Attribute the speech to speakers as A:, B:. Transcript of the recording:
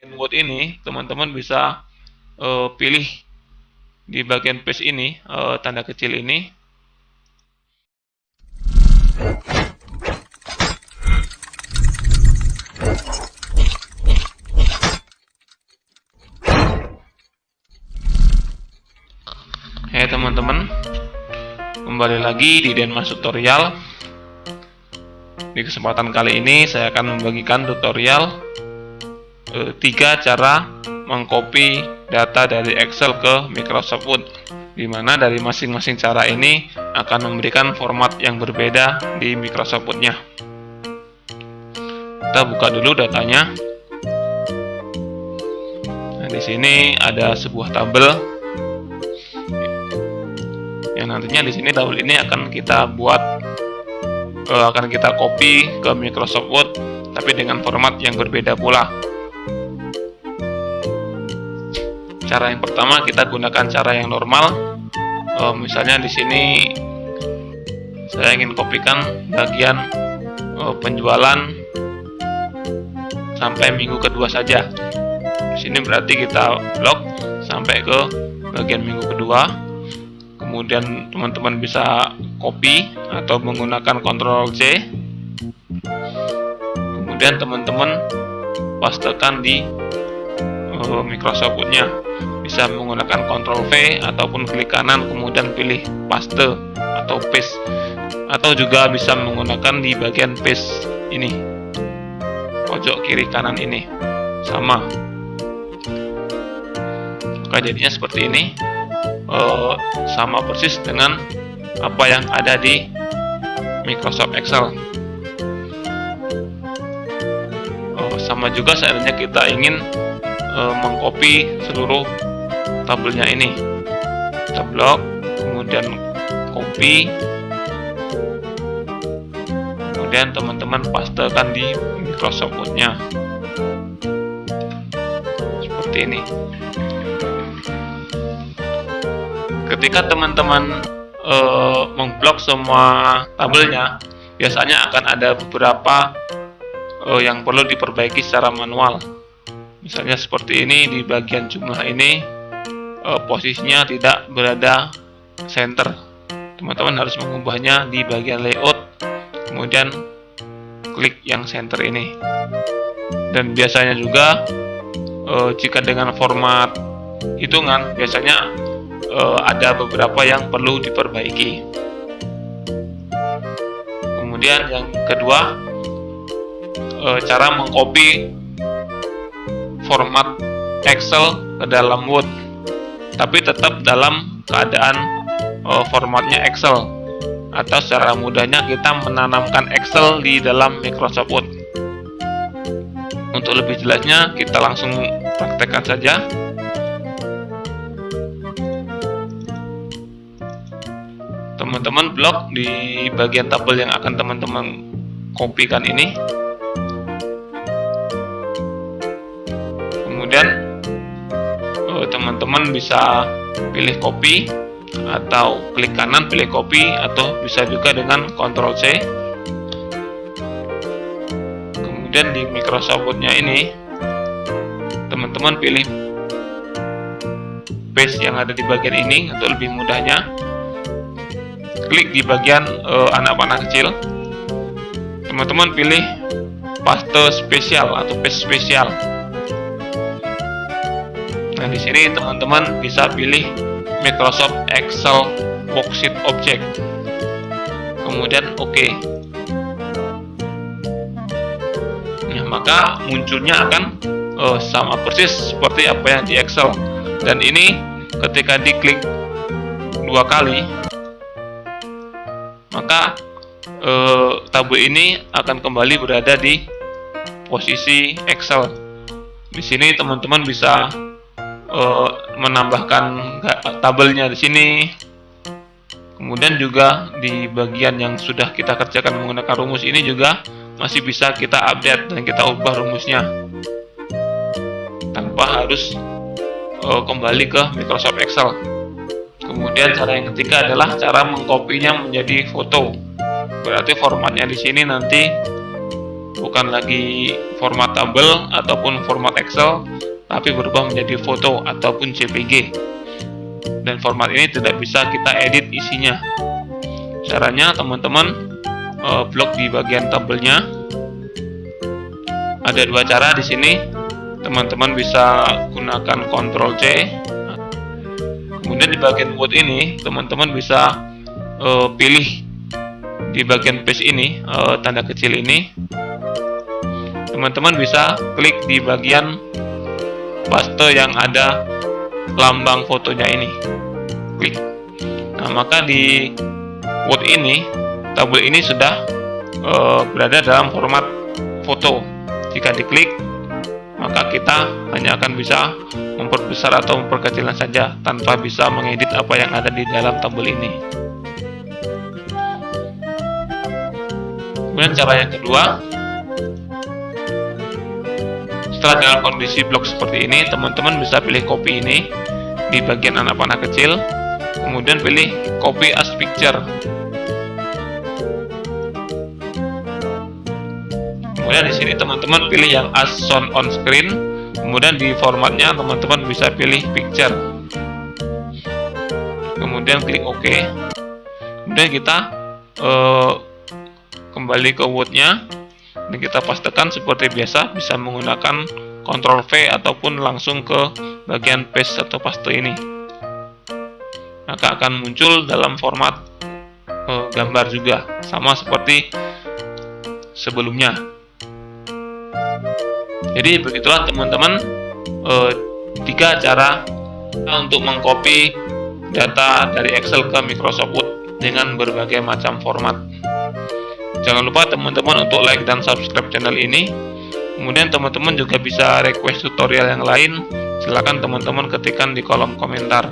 A: Word ini teman-teman bisa pilih di bagian paste ini, tanda kecil ini. Ya teman-teman, kembali lagi di Denmas Tutorial. Di kesempatan kali ini saya akan membagikan tutorial 3 cara mengcopy data dari Excel ke Microsoft Word, di mana dari masing-masing cara ini akan memberikan format yang berbeda di Microsoft Word-nya. Kita buka dulu datanya. Nah, di sini ada sebuah tabel yang nantinya di sini tabel ini akan kita copy ke Microsoft Word, tapi dengan format yang berbeda pula. Cara yang pertama, kita gunakan cara yang normal. Misalnya di sini saya ingin kopikan bagian penjualan sampai minggu kedua saja. Di sini berarti kita blok sampai ke bagian minggu kedua. Kemudian teman-teman bisa copy atau menggunakan Ctrl C. Kemudian teman-teman pastekan di Microsoft Word-nya. Bisa menggunakan Ctrl V ataupun klik kanan kemudian pilih paste atau paste, atau juga bisa menggunakan di bagian paste ini, pojok kiri kanan ini sama. Maka jadinya seperti ini, sama persis dengan apa yang ada di Microsoft Excel. Sama juga seandainya kita ingin mengcopy seluruh tabelnya ini, kita blok kemudian copy, kemudian teman-teman pastekan di Microsoft Word-nya seperti ini. Ketika teman-teman memblok semua tabelnya, biasanya akan ada beberapa yang perlu diperbaiki secara manual. Misalnya seperti ini, di bagian jumlah ini posisinya tidak berada center. Teman-teman harus mengubahnya di bagian layout, kemudian klik yang center ini. Dan biasanya juga jika dengan format hitungan, biasanya ada beberapa yang perlu diperbaiki. Kemudian yang kedua, cara mengcopy format Excel ke dalam Word, tapi tetap dalam keadaan formatnya Excel, atau secara mudahnya kita menanamkan Excel di dalam Microsoft Word. Untuk lebih jelasnya kita langsung praktekkan saja. Teman-teman blok di bagian tabel yang akan teman-teman kopikan ini. Kemudian teman-teman bisa pilih copy atau klik kanan pilih copy, atau bisa juga dengan Ctrl C. Kemudian di Microsoft Word-nya ini teman-teman pilih paste yang ada di bagian ini. Untuk lebih mudahnya, klik di bagian anak panah kecil, teman-teman pilih paste spesial atau paste spesial. Nah, di sini teman-teman bisa pilih Microsoft Excel Worksheet Object, kemudian OK. Nah, maka munculnya akan sama persis seperti apa yang di Excel. Dan ini ketika diklik 2 kali, maka tabel ini akan kembali berada di posisi Excel. Di sini teman-teman bisa menambahkan tabelnya di sini. Kemudian juga di bagian yang sudah kita kerjakan menggunakan rumus ini juga masih bisa kita update dan kita ubah rumusnya tanpa harus kembali ke Microsoft Excel. Kemudian cara yang ketiga adalah cara mengkopinya menjadi foto. Berarti formatnya di sini nanti bukan lagi format tabel ataupun format Excel, tapi berubah menjadi foto ataupun JPG. Dan format ini tidak bisa kita edit isinya. Caranya teman-teman blok di bagian tabelnya. Ada dua cara di sini. Teman-teman bisa gunakan Ctrl C. Kemudian di bagian Word ini teman-teman bisa pilih di bagian paste ini, tanda kecil ini. Teman-teman bisa klik di bagian paste yang ada lambang fotonya ini, klik. Nah, maka di Word ini, tabel ini sudah berada dalam format foto. Jika diklik, maka kita hanya akan bisa memperbesar atau memperkecilnya saja, tanpa bisa mengedit apa yang ada di dalam tabel ini. Kemudian cara yang kedua, setelah dalam kondisi blok seperti ini, teman-teman bisa pilih copy ini di bagian anak panah kecil, kemudian pilih copy as picture. Kemudian di sini teman-teman pilih yang as shown on screen, kemudian di formatnya teman-teman bisa pilih picture. Kemudian klik OK. Kemudian kita kembali ke Word-nya dan kita pastekan seperti biasa, bisa menggunakan Ctrl V ataupun langsung ke bagian paste atau paste ini. Maka akan muncul dalam format gambar juga, sama seperti sebelumnya. Jadi begitulah teman-teman, 3 cara untuk mengcopy data dari Excel ke Microsoft Word dengan berbagai macam format. Jangan lupa teman-teman untuk like dan subscribe channel ini. Kemudian teman-teman juga bisa request tutorial yang lain. Silahkan teman-teman ketikkan di kolom komentar.